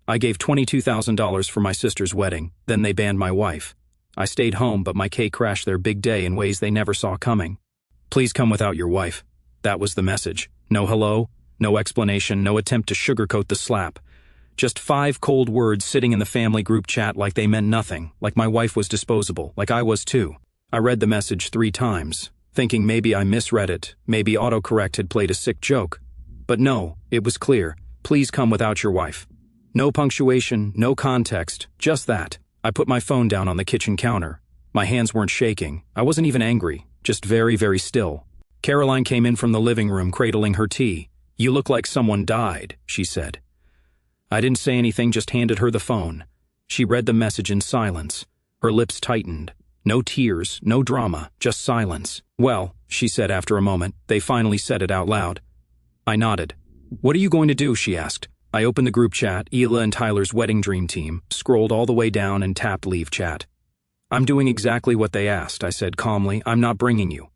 I gave $22,000 for my sister's wedding, then they banned my wife. I stayed home, but my cake crashed their big day in ways they never saw coming. Please come without your wife. That was the message. No hello, no explanation, no attempt to sugarcoat the slap. Just 5 cold words sitting in the family group chat like they meant nothing, like my wife was disposable, like I was too. I read the message 3 times, thinking maybe I misread it, maybe autocorrect had played a sick joke. But no, it was clear. Please come without your wife. No punctuation, no context, just that. I put my phone down on the kitchen counter. My hands weren't shaking. I wasn't even angry, just very, very still. Caroline came in from the living room cradling her tea. "You look like someone died," she said. I didn't say anything, just handed her the phone. She read the message in silence. Her lips tightened. No tears, no drama, just silence. "Well," she said after a moment, they finally said it out loud. I nodded. "What are you going to do?" she asked. I opened the group chat, Hila and Tyler's wedding dream team, scrolled all the way down and tapped leave chat. "I'm doing exactly what they asked," I said calmly. "I'm not bringing you."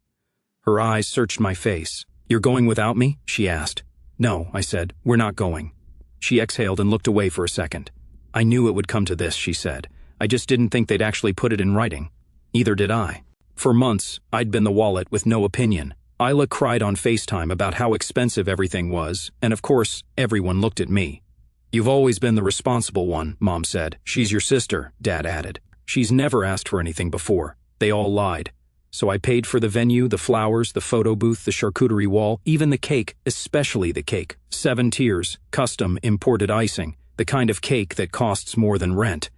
Her eyes searched my face. "You're going without me?" she asked. "No," I said. "We're not going." She exhaled and looked away for a second. "I knew it would come to this," she said. "I just didn't think they'd actually put it in writing." Neither did I. For months, I'd been the wallet with no opinion. Isla cried on FaceTime about how expensive everything was, and of course, everyone looked at me. "You've always been the responsible one," Mom said. "She's your sister," Dad added. "She's never asked for anything before." They all lied. So I paid for the venue, the flowers, the photo booth, the charcuterie wall, even the cake, especially the cake. 7 tiers, custom, imported icing, the kind of cake that costs more than rent.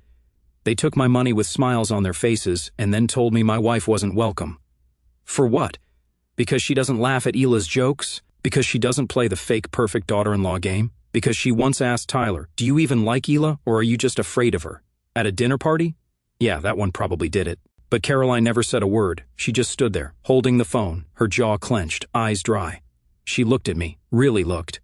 They took my money with smiles on their faces and then told me my wife wasn't welcome. For what? Because she doesn't laugh at Hila's jokes? Because she doesn't play the fake perfect daughter-in-law game? Because she once asked Tyler, "Do you even like Hila, or are you just afraid of her?" At a dinner party? Yeah, that one probably did it. But Caroline never said a word. She just stood there, holding the phone, her jaw clenched, eyes dry. She looked at me, really looked.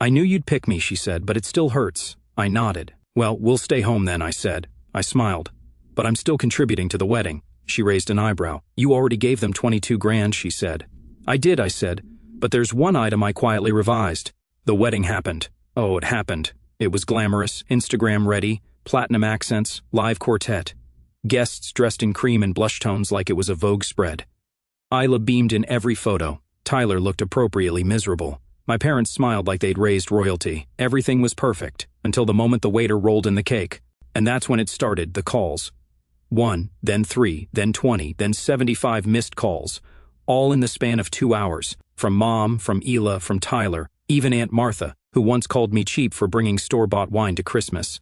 "I knew you'd pick me," she said, "but it still hurts." I nodded. "Well, we'll stay home then," I said. I smiled. "But I'm still contributing to the wedding." She raised an eyebrow. "You already gave them 22 grand, she said. "I did," I said, "but there's one item I quietly revised." The wedding happened. Oh, it happened. It was glamorous, Instagram ready, platinum accents, live quartet. Guests dressed in cream and blush tones like it was a Vogue spread. Isla beamed in every photo. Tyler looked appropriately miserable. My parents smiled like they'd raised royalty. Everything was perfect, until the moment the waiter rolled in the cake. And that's when it started, the calls. 1, then 3, then 20, then 75 missed calls. All in the span of 2 hours. From Mom, from Hila, from Tyler, even Aunt Martha, who once called me cheap for bringing store-bought wine to Christmas.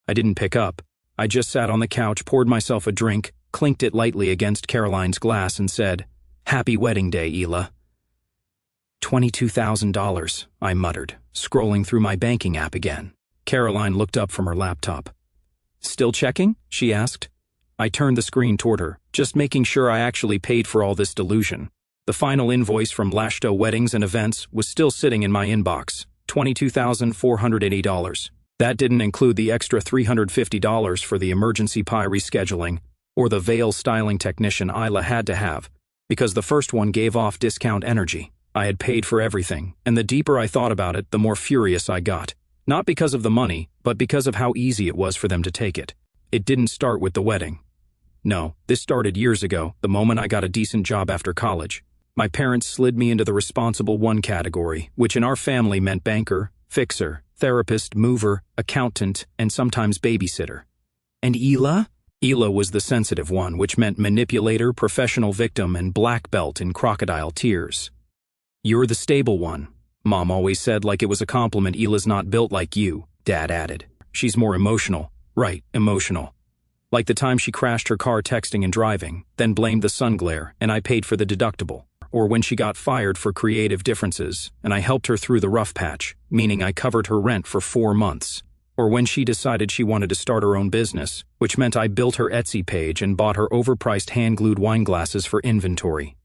I didn't pick up. I just sat on the couch, poured myself a drink, clinked it lightly against Caroline's glass and said, "Happy wedding day, Hila." $22,000, I muttered, scrolling through my banking app again. Caroline looked up from her laptop. "Still checking?" she asked. I turned the screen toward her, just making sure I actually paid for all this delusion. The final invoice from Lashto Weddings and Events was still sitting in my inbox, $22,480. That didn't include the extra $350 for the emergency pie rescheduling or the veil styling technician Isla had to have, because the first one gave off discount energy. I had paid for everything, and the deeper I thought about it, the more furious I got. Not because of the money, but because of how easy it was for them to take it. It didn't start with the wedding. No, this started years ago, the moment I got a decent job after college. My parents slid me into the responsible one category, which in our family meant banker, fixer, therapist, mover, accountant, and sometimes babysitter. And Hila? Hila was the sensitive one, which meant manipulator, professional victim, and black belt in crocodile tears. "You're the stable one," Mom always said, like it was a compliment. "Hila's not built like you," Dad added. "She's more emotional." Right, emotional. Like the time she crashed her car texting and driving, then blamed the sun glare, and I paid for the deductible. Or when she got fired for creative differences, and I helped her through the rough patch, meaning I covered her rent for 4 months. Or when she decided she wanted to start her own business, which meant I built her Etsy page and bought her overpriced hand-glued wine glasses for inventory.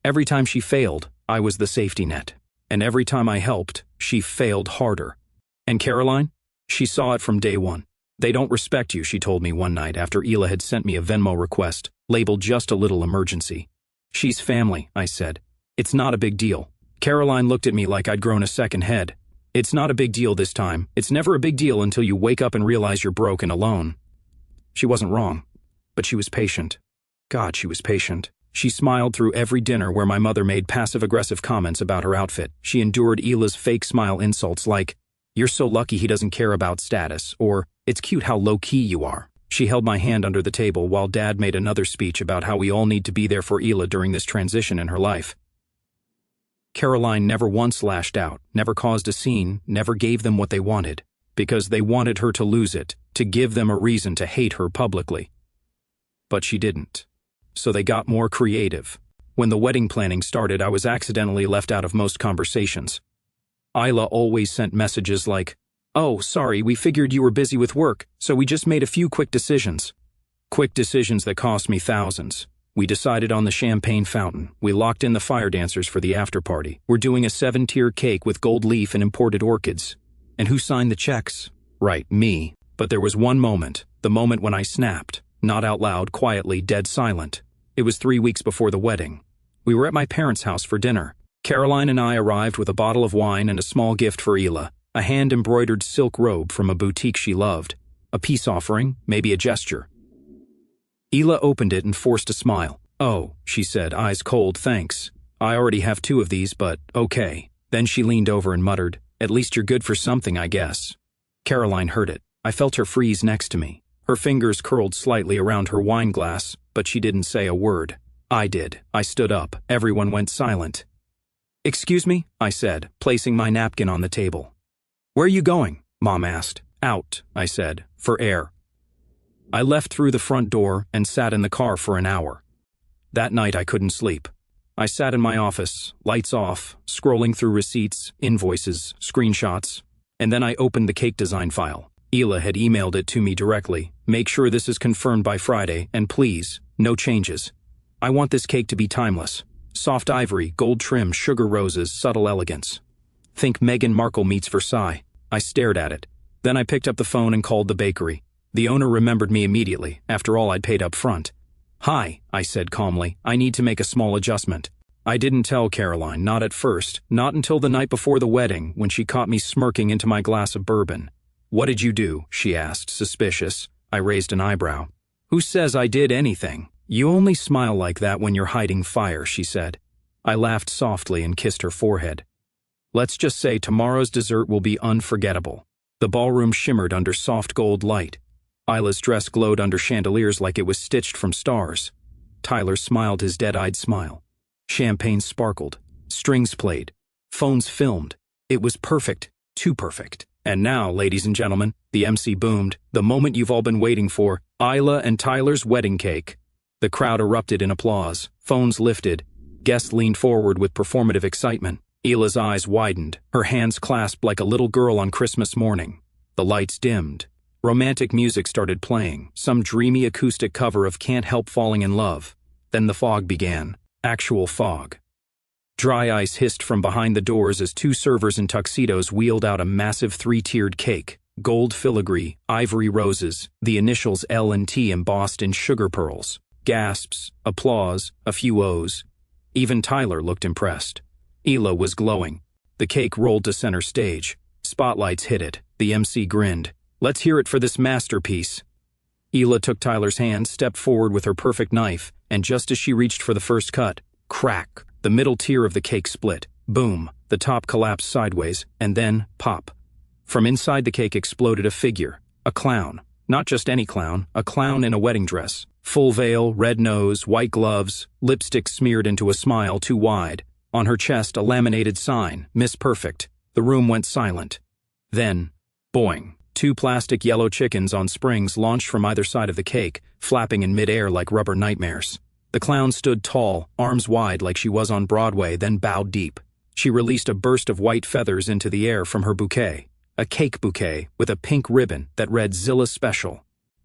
Every time she failed, I was the safety net. And every time I helped, she failed harder. And Caroline? She saw it from day one. "They don't respect you," she told me one night after Hila had sent me a Venmo request, labeled just a little emergency. "She's family," I said. "It's not a big deal." Caroline looked at me like I'd grown a second head. It's not a big deal this time. It's never a big deal until you wake up and realize you're broke and alone. She wasn't wrong, but she was patient. God, she was patient. She smiled through every dinner where my mother made passive-aggressive comments about her outfit. She endured Hila's fake smile insults like, "You're so lucky he doesn't care about status," or, "It's cute how low-key you are." She held my hand under the table while Dad made another speech about how we all need to be there for Hila during this transition in her life. Caroline never once lashed out, never caused a scene, never gave them what they wanted, because they wanted her to lose it, to give them a reason to hate her publicly. But she didn't. So they got more creative. When the wedding planning started, I was accidentally left out of most conversations. Hila always sent messages like, "Oh, sorry, we figured you were busy with work, so we just made a few quick decisions." Quick decisions that cost me thousands. We decided on the champagne fountain. We locked in the fire dancers for the after party. We're doing a 7-tier cake with gold leaf and imported orchids. And who signed the checks? Right, me. But there was one moment, the moment when I snapped, not out loud, quietly, dead silent. It was 3 weeks before the wedding. We were at my parents' house for dinner. Caroline and I arrived with a bottle of wine and a small gift for Hila, a hand-embroidered silk robe from a boutique she loved. A peace offering, maybe a gesture. Hila opened it and forced a smile. "Oh," she said, eyes cold, "thanks. I already have 2 of these, but okay." Then she leaned over and muttered, "At least you're good for something, I guess." Caroline heard it. I felt her freeze next to me. Her fingers curled slightly around her wine glass, but she didn't say a word. I did. I stood up. Everyone went silent. "Excuse me?" I said, placing my napkin on the table. "Where are you going?" Mom asked. "Out," I said, "for air." I left through the front door and sat in the car for an hour. That night I couldn't sleep. I sat in my office, lights off, scrolling through receipts, invoices, screenshots, and then I opened the cake design file. Hila had emailed it to me directly. "Make sure this is confirmed by Friday, and please, no changes. I want this cake to be timeless. Soft ivory, gold trim, sugar roses, subtle elegance. Think Meghan Markle meets Versailles." I stared at it. Then I picked up the phone and called the bakery. The owner remembered me immediately. After all, I'd paid up front. "Hi," I said calmly. "I need to make a small adjustment." I didn't tell Caroline, not at first, not until the night before the wedding, when she caught me smirking into my glass of bourbon. "What did you do?" she asked, suspicious. I raised an eyebrow. "Who says I did anything?" "You only smile like that when you're hiding fire," she said. I laughed softly and kissed her forehead. "Let's just say tomorrow's dessert will be unforgettable." The ballroom shimmered under soft gold light. Hila's dress glowed under chandeliers like it was stitched from stars. Tyler smiled his dead-eyed smile. Champagne sparkled. Strings played. Phones filmed. It was perfect. Too perfect. And now, ladies and gentlemen, the MC boomed, the moment you've all been waiting for, Hila and Tyler's wedding cake. The crowd erupted in applause. Phones lifted. Guests leaned forward with performative excitement. Hila's eyes widened, her hands clasped like a little girl on Christmas morning. The lights dimmed. Romantic music started playing, some dreamy acoustic cover of Can't Help Falling in Love. Then the fog began. Actual fog. Dry ice hissed from behind the doors as 2 servers in tuxedos wheeled out a massive 3-tiered cake. Gold filigree, ivory roses, the initials L and T embossed in sugar pearls. Gasps, applause, a few O's. Even Tyler looked impressed. Hila was glowing. The cake rolled to center stage. Spotlights hit it. The MC grinned. "Let's hear it for this masterpiece." Hila took Tyler's hand, stepped forward with her perfect knife, and just as she reached for the first cut, crack, the middle tier of the cake split. Boom, the top collapsed sideways, and then, pop. From inside the cake exploded a figure, a clown. Not just any clown, a clown in a wedding dress. Full veil, red nose, white gloves, lipstick smeared into a smile too wide. On her chest, a laminated sign, Miss Perfect. The room went silent. Then, boing. 2 plastic yellow chickens on springs launched from either side of the cake, flapping in midair like rubber nightmares. The clown stood tall, arms wide like she was on Broadway, then bowed deep. She released a burst of white feathers into the air from her bouquet. A cake bouquet with a pink ribbon that read Zilla Special.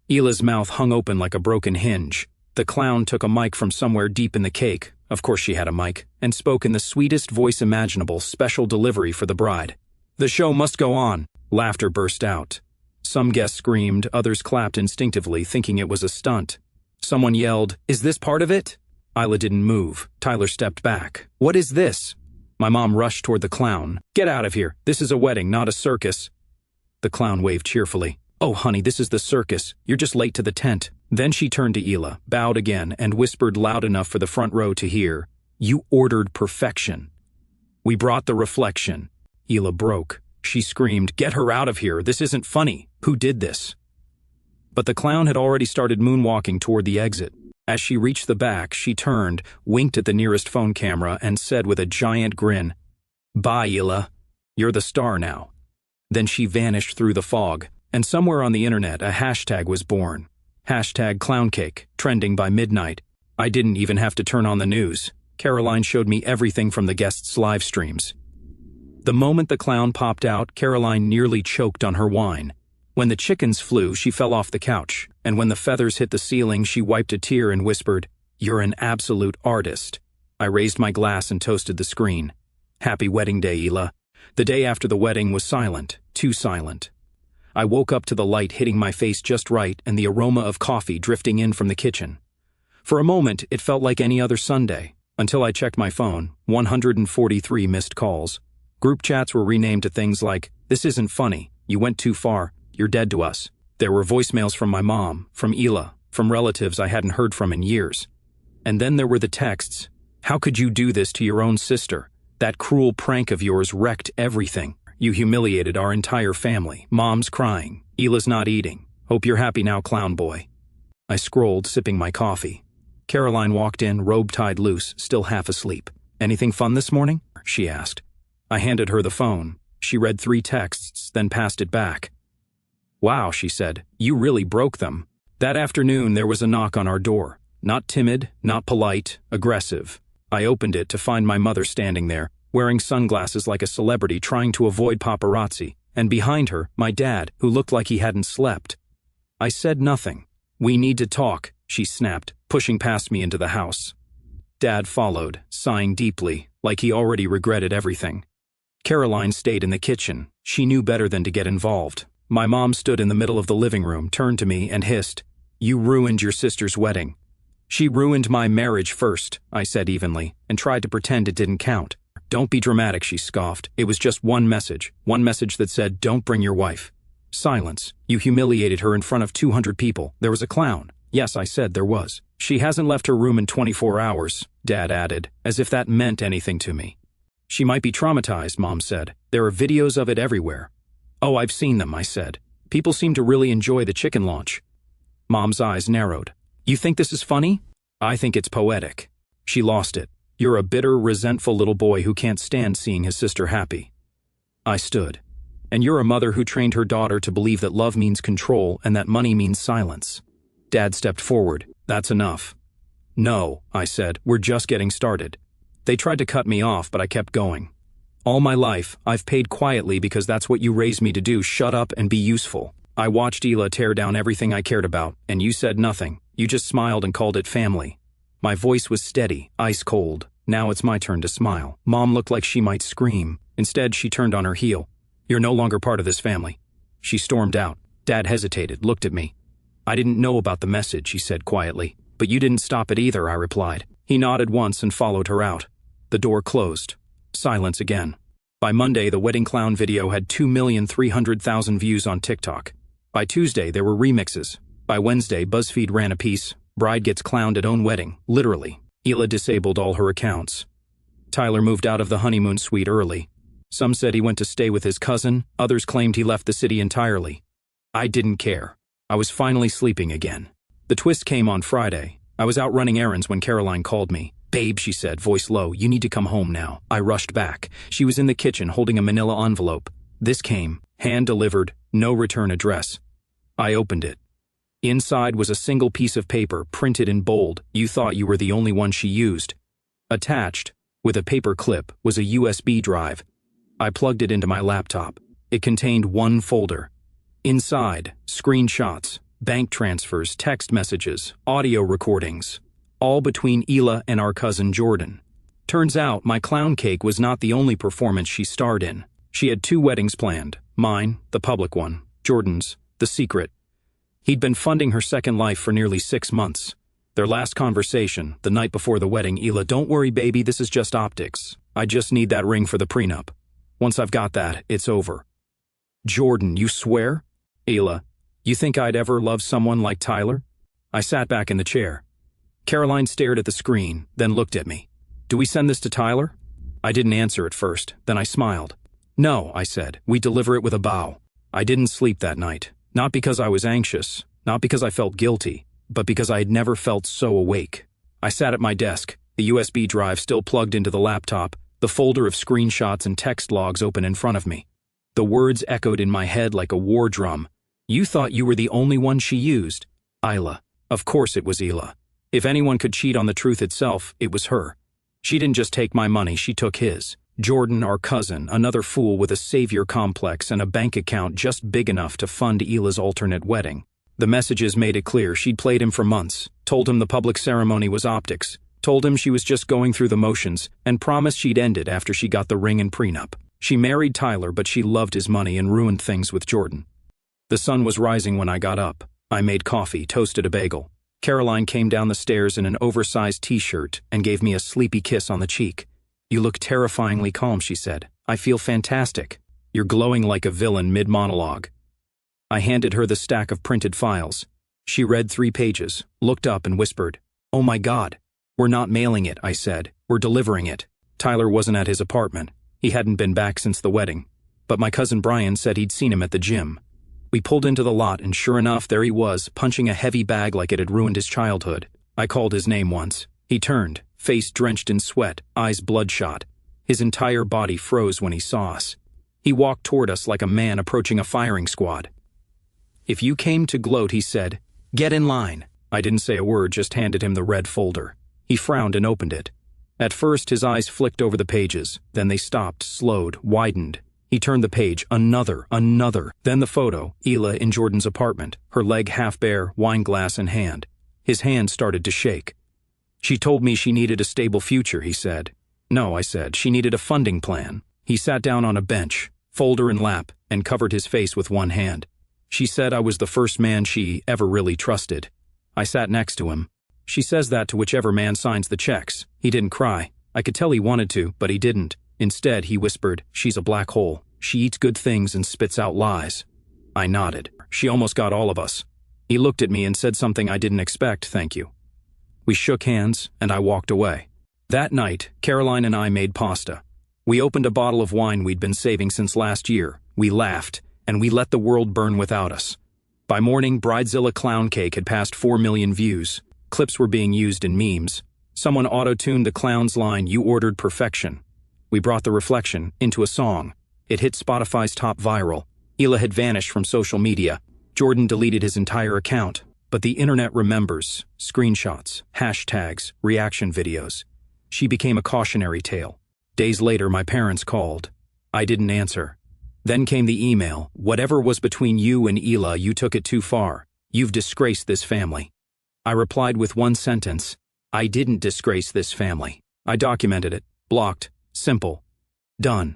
Hila's mouth hung open like a broken hinge. The clown took a mic from somewhere deep in the cake, of course she had a mic, and spoke in the sweetest voice imaginable, special delivery for the bride. "The show must go on." Laughter burst out. Some guests screamed, others clapped instinctively, thinking it was a stunt. Someone yelled, "Is this part of it?" Hila didn't move. Tyler stepped back. "What is this?" My mom rushed toward the clown. "Get out of here. This is a wedding, not a circus." The clown waved cheerfully. "Oh, honey, this is the circus. You're just late to the tent." Then she turned to Hila, bowed again, and whispered loud enough for the front row to hear, "You ordered perfection. We brought the reflection." Hila broke. She screamed, "Get her out of here. This isn't funny. Who did this?" But the clown had already started moonwalking toward the exit. As she reached the back, she turned, winked at the nearest phone camera, and said with a giant grin, "Bye, Hila. You're the star now." Then she vanished through the fog, and somewhere on the internet a hashtag was born. #clowncake, trending by midnight. I didn't even have to turn on the news. Caroline showed me everything from the guests' live streams. The moment the clown popped out, Caroline nearly choked on her wine. When the chickens flew, she fell off the couch, and when the feathers hit the ceiling, she wiped a tear and whispered, "You're an absolute artist." I raised my glass and toasted the screen. Happy wedding day, Hila. The day after the wedding was silent, too silent. I woke up to the light hitting my face just right and the aroma of coffee drifting in from the kitchen. For a moment, it felt like any other Sunday, until I checked my phone. 143 missed calls. Group chats were renamed to things like, "This isn't funny, you went too far, you're dead to us." There were voicemails from my mom, from Hila, from relatives I hadn't heard from in years. And then there were the texts. "How could you do this to your own sister? That cruel prank of yours wrecked everything. You humiliated our entire family. Mom's crying. Hila's not eating. Hope you're happy now, clown boy." I scrolled, sipping my coffee. Caroline walked in, robe tied loose, still half asleep. "Anything fun this morning?" she asked. I handed her the phone. She read 3 texts, then passed it back. "Wow," she said, "you really broke them." That afternoon there was a knock on our door. Not timid, not polite, aggressive. I opened it to find my mother standing there, wearing sunglasses like a celebrity trying to avoid paparazzi, and behind her, my dad, who looked like he hadn't slept. I said nothing. "We need to talk," she snapped, pushing past me into the house. Dad followed, sighing deeply, like he already regretted everything. Caroline stayed in the kitchen. She knew better than to get involved. My mom stood in the middle of the living room, turned to me, and hissed, "You ruined your sister's wedding." "She ruined my marriage first," I said evenly, and tried to pretend it didn't count. "Don't be dramatic," she scoffed. "It was just one message that said, 'Don't bring your wife.'" Silence. "You humiliated her in front of 200 people. There was a clown." "Yes," I said, there was. "She hasn't left her room in 24 hours, Dad added, as if that meant anything to me. "She might be traumatized," Mom said. "There are videos of it everywhere." "Oh, I've seen them," I said. "People seem to really enjoy the chicken launch." Mom's eyes narrowed. "You think this is funny?" "I think it's poetic." She lost it. "You're a bitter, resentful little boy who can't stand seeing his sister happy." I stood. "And you're a mother who trained her daughter to believe that love means control and that money means silence." Dad stepped forward. "That's enough." "No," I said, "we're just getting started." They tried to cut me off, but I kept going. "All my life, I've paid quietly because that's what you raised me to do, shut up and be useful. I watched Hila tear down everything I cared about, and you said nothing. You just smiled and called it family." My voice was steady, ice cold. Now it's my turn to smile. Mom looked like she might scream. Instead, she turned on her heel. "You're no longer part of this family." She stormed out. Dad hesitated, looked at me. "I didn't know about the message," he said quietly. "But you didn't stop it either," I replied. He nodded once and followed her out. The door closed. Silence again. By Monday, the wedding clown video had 2,300,000 views on TikTok. By Tuesday, there were remixes. By Wednesday, BuzzFeed ran a piece, "Bride gets clowned at own wedding," literally. Hila disabled all her accounts. Tyler moved out of the honeymoon suite early. Some said he went to stay with his cousin, others claimed he left the city entirely. I didn't care. I was finally sleeping again. The twist came on Friday. I was out running errands when Caroline called me. "Babe," she said, voice low, "you need to come home now." I rushed back. She was in the kitchen holding a manila envelope. This came, hand-delivered, no return address. I opened it. Inside was a single piece of paper, printed in bold. "You thought you were the only one she used." Attached, with a paper clip, was a USB drive. I plugged it into my laptop. It contained one folder. Inside, screenshots, bank transfers, text messages, audio recordings, all between Hila and our cousin Jordan. Turns out, my clown cake was not the only performance she starred in. She had 2 weddings planned. Mine, the public one. Jordan's, the secret. He'd been funding her second life for nearly 6 months. Their last conversation, the night before the wedding, "Hila, don't worry baby, this is just optics. I just need that ring for the prenup. Once I've got that, it's over. Jordan, you swear? Hila, you think I'd ever love someone like Tyler? I sat back in the chair. Caroline stared at the screen, then looked at me. Do we send this to Tyler? I didn't answer at first, then I smiled. No, I said, we deliver it with a bow. I didn't sleep that night, not because I was anxious, not because I felt guilty, but because I had never felt so awake. I sat at my desk, the USB drive still plugged into the laptop, the folder of screenshots and text logs open in front of me. The words echoed in my head like a war drum. You thought you were the only one she used. Hila. Of course it was Hila. If anyone could cheat on the truth itself, it was her. She didn't just take my money, she took his. Jordan, our cousin, another fool with a savior complex and a bank account just big enough to fund Hila's alternate wedding. The messages made it clear she'd played him for months, told him the public ceremony was optics, told him she was just going through the motions, and promised she'd end it after she got the ring and prenup. She married Tyler, but she loved his money and ruined things with Jordan. The sun was rising when I got up. I made coffee, toasted a bagel. Caroline came down the stairs in an oversized t-shirt and gave me a sleepy kiss on the cheek. You look terrifyingly calm, she said. I feel fantastic. You're glowing like a villain mid-monologue. I handed her the stack of printed files. She read 3 pages, looked up and whispered, "Oh my God." "We're not mailing it," I said. "We're delivering it." Tyler wasn't at his apartment. He hadn't been back since the wedding. But my cousin Brian said he'd seen him at the gym. We pulled into the lot and sure enough, there he was, punching a heavy bag like it had ruined his childhood. I called his name once. He turned, face drenched in sweat, eyes bloodshot. His entire body froze when he saw us. He walked toward us like a man approaching a firing squad. "If you came to gloat," he said, "get in line." I didn't say a word, just handed him the red folder. He frowned and opened it. At first, his eyes flicked over the pages. Then they stopped, slowed, widened. He turned the page, another. Then the photo, Hila in Jordan's apartment, her leg half bare, wine glass in hand. His hand started to shake. "She told me she needed a stable future," he said. "No," I said, "she needed a funding plan." He sat down on a bench, folder in lap, and covered his face with one hand. "She said I was the first man she ever really trusted." I sat next to him. "She says that to whichever man signs the checks." He didn't cry. I could tell he wanted to, but he didn't. Instead, he whispered, "She's a black hole. She eats good things and spits out lies." I nodded. "She almost got all of us." He looked at me and said something I didn't expect, "Thank you." We shook hands, and I walked away. That night, Caroline and I made pasta. We opened a bottle of wine we'd been saving since last year. We laughed, and we let the world burn without us. By morning, Bridezilla Clown Cake had passed 4 million views. Clips were being used in memes. Someone auto-tuned the clown's line, "You ordered perfection." We brought the reflection into a song. It hit Spotify's top viral. Hila had vanished from social media. Jordan deleted his entire account. But the internet remembers. Screenshots, hashtags, reaction videos. She became a cautionary tale. Days later, my parents called. I didn't answer. Then came the email. "Whatever was between you and Hila, you took it too far. You've disgraced this family." I replied with one sentence. I didn't disgrace this family. I documented it. Blocked. Simple. Done.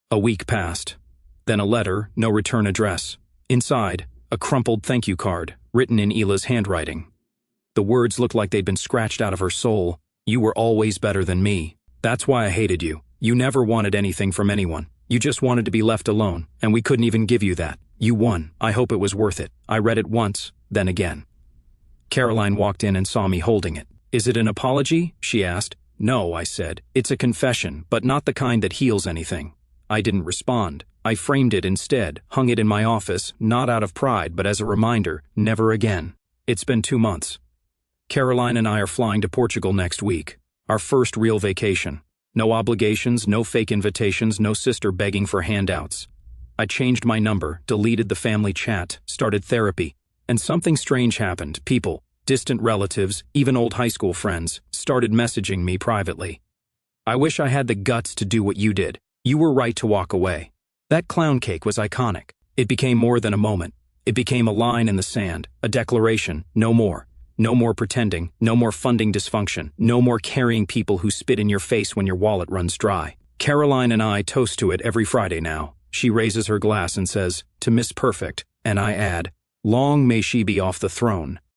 A week passed. Then a letter, no return address. Inside, a crumpled thank you card, written in Hila's handwriting. The words looked like they'd been scratched out of her soul. "You were always better than me. That's why I hated you. You never wanted anything from anyone. You just wanted to be left alone, and we couldn't even give you that. You won. I hope it was worth it." I read it once, then again. Caroline walked in and saw me holding it. "Is it an apology?" she asked. "No," I said. "It's a confession, but not the kind that heals anything." I didn't respond. I framed it instead, hung it in my office, not out of pride, but as a reminder, never again. It's been 2 months. Caroline and I are flying to Portugal next week. Our first real vacation. No obligations, no fake invitations, no sister begging for handouts. I changed my number, deleted the family chat, started therapy. And something strange happened. People, distant relatives, even old high school friends, started messaging me privately. "I wish I had the guts to do what you did. You were right to walk away." That clown cake was iconic. It became more than a moment. It became a line in the sand, a declaration, no more. No more pretending, no more funding dysfunction, no more carrying people who spit in your face when your wallet runs dry. Caroline and I toast to it every Friday now. She raises her glass and says, "To Miss Perfect," and I add, "Long may she be off the throne."